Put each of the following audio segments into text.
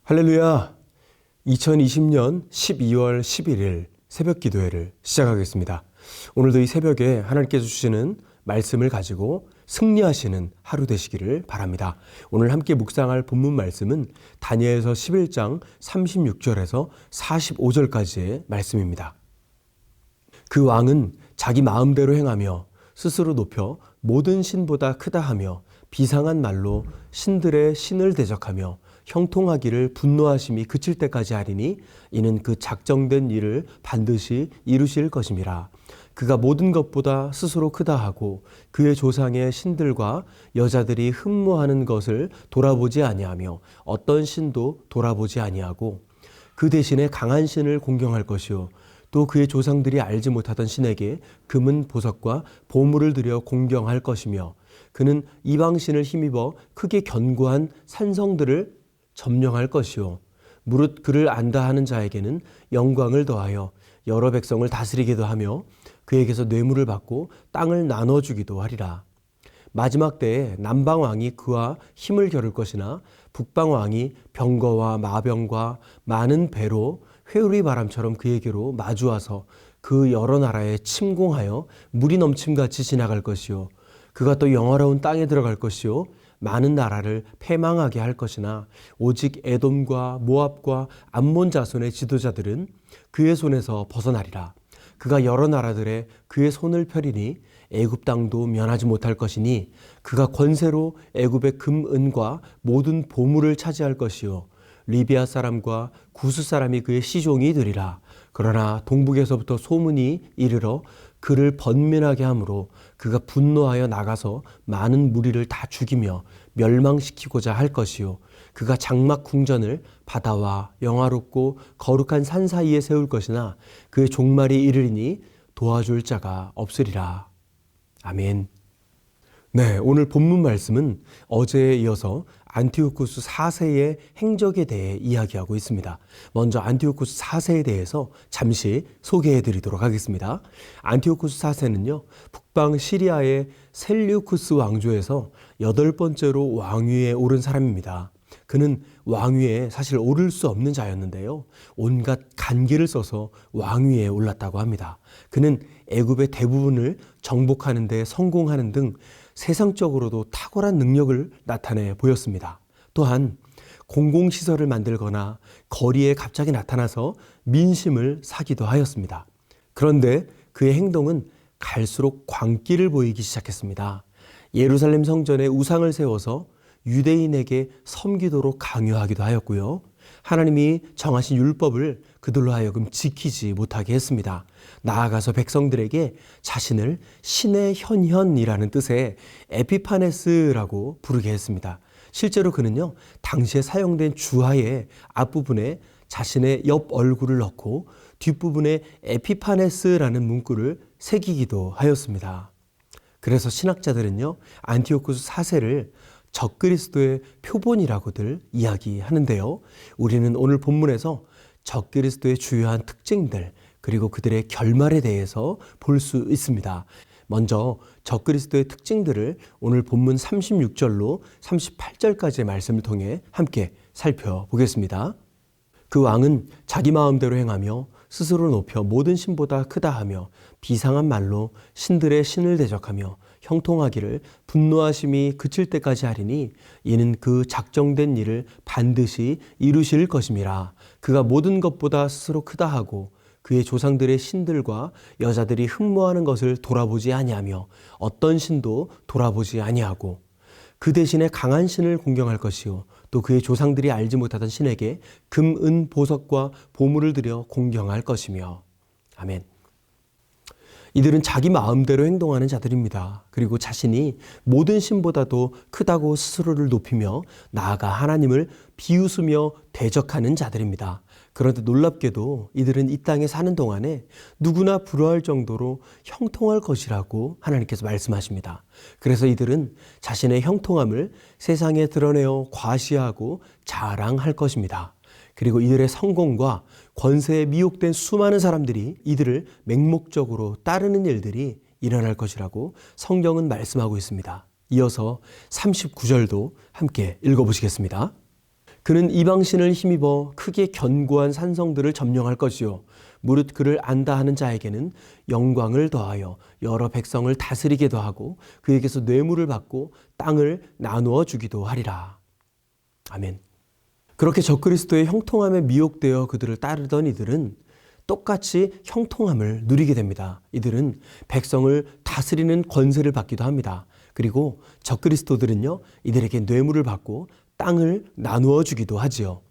할렐루야! 2020년 12월 11일 새벽 기도회를 시작하겠습니다. 오늘도 이 새벽에 하나님께서 주시는 말씀을 가지고 승리하시는 하루 되시기를 바랍니다. 오늘 함께 묵상할 본문 말씀은 다니엘서 11장 36절에서 45절까지의 말씀입니다. 그 왕은 자기 마음대로 행하며 스스로 높여 모든 신보다 크다 하며 비상한 말로 신들의 신을 대적하며 형통하기를 분노하심이 그칠 때까지 하리니 이는 그 작정된 일을 반드시 이루실 것임이라. 그가 모든 것보다 스스로 크다 하고 그의 조상의 신들과 여자들이 흠모하는 것을 돌아보지 아니하며 어떤 신도 돌아보지 아니하고 그 대신에 강한 신을 공경할 것이요 또 그의 조상들이 알지 못하던 신에게 금은 보석과 보물을 들여 공경할 것이며 그는 이방신을 힘입어 크게 견고한 산성들을 점령할 것이요 무릇 그를 안다 하는 자에게는 영광을 더하여 여러 백성을 다스리기도 하며 그에게서 뇌물을 받고 땅을 나눠주기도 하리라. 마지막 때에 남방왕이 그와 힘을 겨룰 것이나 북방왕이 병거와 마병과 많은 배로 회오리 바람처럼 그에게로 마주와서 그 여러 나라에 침공하여 물이 넘침같이 지나갈 것이요 그가 또 영화로운 땅에 들어갈 것이요 많은 나라를 패망하게 할 것이나 오직 에돔과 모압과 암몬 자손의 지도자들은 그의 손에서 벗어나리라. 그가 여러 나라들의 그의 손을 펴리니 애굽 땅도 면하지 못할 것이니 그가 권세로 애굽의 금, 은과 모든 보물을 차지할 것이요 리비아 사람과 구스 사람이 그의 시종이 되리라. 그러나 동북에서부터 소문이 이르러 그를 번민하게 하므로 그가 분노하여 나가서 많은 무리를 다 죽이며 멸망시키고자 할 것이요 그가 장막 궁전을 바다와 영화롭고 거룩한 산 사이에 세울 것이나 그의 종말이 이르리니 도와줄 자가 없으리라. 아멘. 네, 오늘 본문 말씀은 어제에 이어서 안티오쿠스 4세의 행적에 대해 이야기하고 있습니다. 먼저 안티오쿠스 4세에 대해서 잠시 소개해 드리도록 하겠습니다. 안티오쿠스 4세는요, 북방 시리아의 셀류쿠스 왕조에서 8번째로 왕위에 오른 사람입니다. 그는 왕위에 사실 오를 수 없는 자였는데요. 온갖 간기를 써서 왕위에 올랐다고 합니다. 그는 애굽의 대부분을 정복하는 데 성공하는 등 세상적으로도 탁월한 능력을 나타내 보였습니다. 또한 공공시설을 만들거나 거리에 갑자기 나타나서 민심을 사기도 하였습니다. 그런데 그의 행동은 갈수록 광기를 보이기 시작했습니다. 예루살렘 성전에 우상을 세워서 유대인에게 섬기도록 강요하기도 하였고요. 하나님이 정하신 율법을 그들로 하여금 지키지 못하게 했습니다. 나아가서 백성들에게 자신을 신의 현현이라는 뜻의 에피파네스라고 부르게 했습니다. 실제로 그는요, 당시에 사용된 주화의 앞부분에 자신의 옆 얼굴을 넣고 뒷부분에 에피파네스라는 문구를 새기기도 하였습니다. 그래서 신학자들은요, 안티오쿠스 4세를 적그리스도의 표본이라고들 이야기하는데요. 우리는 오늘 본문에서 적그리스도의 주요한 특징들 그리고 그들의 결말에 대해서 볼 수 있습니다. 먼저 적그리스도의 특징들을 오늘 본문 36절로 38절까지의 말씀을 통해 함께 살펴보겠습니다. 그 왕은 자기 마음대로 행하며 스스로 높여 모든 신보다 크다 하며 비상한 말로 신들의 신을 대적하며 형통하기를 분노하심이 그칠 때까지 하리니 이는 그 작정된 일을 반드시 이루실 것임이라. 그가 모든 것보다 스스로 크다 하고 그의 조상들의 신들과 여자들이 흠모하는 것을 돌아보지 아니하며 어떤 신도 돌아보지 아니하고 그 대신에 강한 신을 공경할 것이요 또 그의 조상들이 알지 못하던 신에게 금, 은, 보석과 보물을 들여 공경할 것이며. 아멘. 이들은 자기 마음대로 행동하는 자들입니다. 그리고 자신이 모든 신보다도 크다고 스스로를 높이며 나아가 하나님을 비웃으며 대적하는 자들입니다. 그런데 놀랍게도 이들은 이 땅에 사는 동안에 누구나 부러워할 정도로 형통할 것이라고 하나님께서 말씀하십니다. 그래서 이들은 자신의 형통함을 세상에 드러내어 과시하고 자랑할 것입니다. 그리고 이들의 성공과 권세에 미혹된 수많은 사람들이 이들을 맹목적으로 따르는 일들이 일어날 것이라고 성경은 말씀하고 있습니다. 이어서 39절도 함께 읽어보시겠습니다. 그는 이방신을 힘입어 크게 견고한 산성들을 점령할 것이요 무릇 그를 안다 하는 자에게는 영광을 더하여 여러 백성을 다스리게도 하고 그에게서 뇌물을 받고 땅을 나누어 주기도 하리라. 아멘. 그렇게 적그리스도의 형통함에 미혹되어 그들을 따르던 이들은 똑같이 형통함을 누리게 됩니다. 이들은 백성을 다스리는 권세를 받기도 합니다. 그리고 적그리스도들은요, 이들에게 뇌물을 받고 땅을 나누어 주기도 하지요.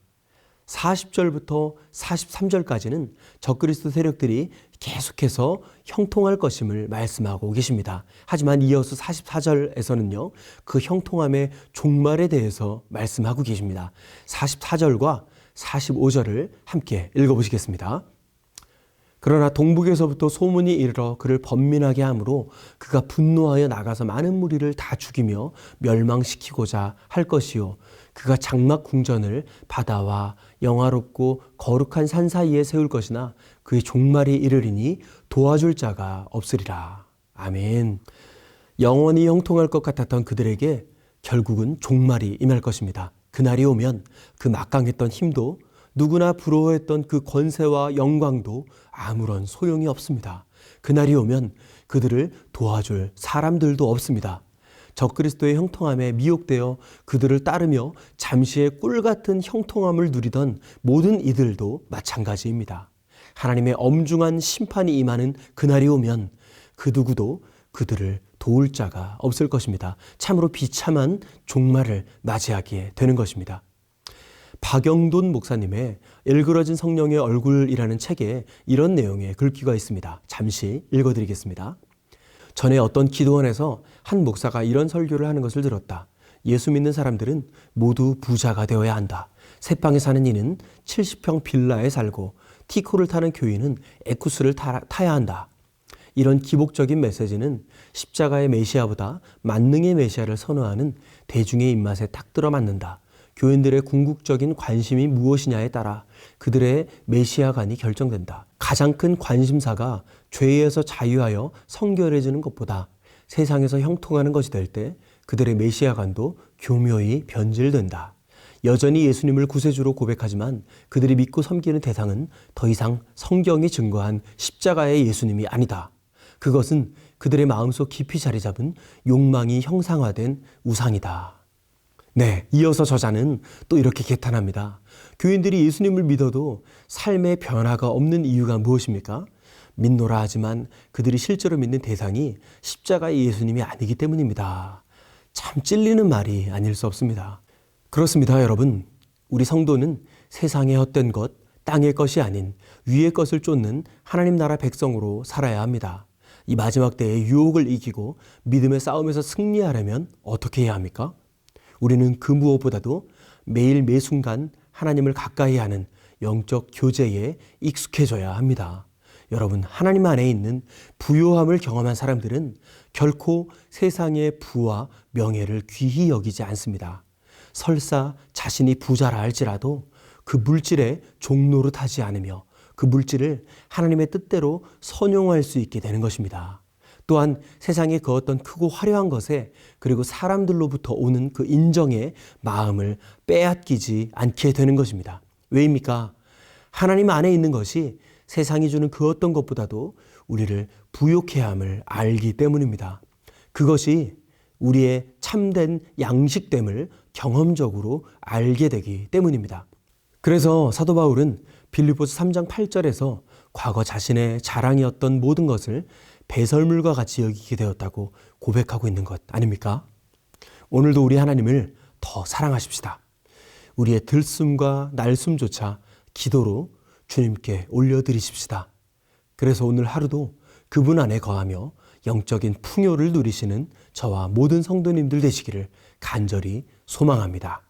40절부터 43절까지는 적그리스도 세력들이 계속해서 형통할 것임을 말씀하고 계십니다. 하지만 이어서 44절에서는요, 그 형통함의 종말에 대해서 말씀하고 계십니다. 44절과 45절을 함께 읽어보시겠습니다. 그러나 동북에서부터 소문이 이르러 그를 번민하게 하므로 그가 분노하여 나가서 많은 무리를 다 죽이며 멸망시키고자 할 것이요 그가 장막 궁전을 바다와 영화롭고 거룩한 산 사이에 세울 것이나 그의 종말이 이르리니 도와줄 자가 없으리라. 아멘. 영원히 형통할 것 같았던 그들에게 결국은 종말이 임할 것입니다. 그날이 오면 그 막강했던 힘도 누구나 부러워했던 그 권세와 영광도 아무런 소용이 없습니다. 그날이 오면 그들을 도와줄 사람들도 없습니다. 적그리스도의 형통함에 미혹되어 그들을 따르며 잠시의 꿀 같은 형통함을 누리던 모든 이들도 마찬가지입니다. 하나님의 엄중한 심판이 임하는 그날이 오면 그 누구도 그들을 도울 자가 없을 것입니다. 참으로 비참한 종말을 맞이하게 되는 것입니다. 박영돈 목사님의 일그러진 성령의 얼굴이라는 책에 이런 내용의 글귀가 있습니다. 잠시 읽어드리겠습니다. 전에 어떤 기도원에서 한 목사가 이런 설교를 하는 것을 들었다. 예수 믿는 사람들은 모두 부자가 되어야 한다. 새방에 사는 이는 70평 빌라에 살고 티코를 타는 교인은 에쿠스를 타야 한다. 이런 기복적인 메시지는 십자가의 메시아보다 만능의 메시아를 선호하는 대중의 입맛에 딱 들어맞는다. 교인들의 궁극적인 관심이 무엇이냐에 따라 그들의 메시아관이 결정된다. 가장 큰 관심사가 죄에서 자유하여 성결해지는 것보다 세상에서 형통하는 것이 될 때 그들의 메시아관도 교묘히 변질된다. 여전히 예수님을 구세주로 고백하지만 그들이 믿고 섬기는 대상은 더 이상 성경이 증거한 십자가의 예수님이 아니다. 그것은 그들의 마음속 깊이 자리 잡은 욕망이 형상화된 우상이다. 네, 이어서 저자는 또 이렇게 개탄합니다. 교인들이 예수님을 믿어도 삶의 변화가 없는 이유가 무엇입니까? 믿노라 하지만 그들이 실제로 믿는 대상이 십자가의 예수님이 아니기 때문입니다. 참 찔리는 말이 아닐 수 없습니다. 그렇습니다, 여러분. 우리 성도는 세상의 헛된 것, 땅의 것이 아닌 위의 것을 쫓는 하나님 나라 백성으로 살아야 합니다. 이 마지막 때의 유혹을 이기고 믿음의 싸움에서 승리하려면 어떻게 해야 합니까? 우리는 그 무엇보다도 매일 매순간 하나님을 가까이 하는 영적 교제에 익숙해져야 합니다. 여러분, 하나님 안에 있는 부요함을 경험한 사람들은 결코 세상의 부와 명예를 귀히 여기지 않습니다. 설사 자신이 부자라 할지라도 그 물질에 종노릇하지 않으며 그 물질을 하나님의 뜻대로 선용할 수 있게 되는 것입니다. 또한 세상의 그 어떤 크고 화려한 것에 그리고 사람들로부터 오는 그 인정의 마음을 빼앗기지 않게 되는 것입니다. 왜입니까? 하나님 안에 있는 것이 세상이 주는 그 어떤 것보다도 우리를 부욕해 함을 알기 때문입니다. 그것이 우리의 참된 양식됨을 경험적으로 알게 되기 때문입니다. 그래서 사도 바울은 빌립보서 3장 8절에서 과거 자신의 자랑이었던 모든 것을 배설물과 같이 여기게 되었다고 고백하고 있는 것 아닙니까? 오늘도 우리 하나님을 더 사랑하십시다. 우리의 들숨과 날숨조차 기도로 주님께 올려드리십시다. 그래서 오늘 하루도 그분 안에 거하며 영적인 풍요를 누리시는 저와 모든 성도님들 되시기를 간절히 소망합니다.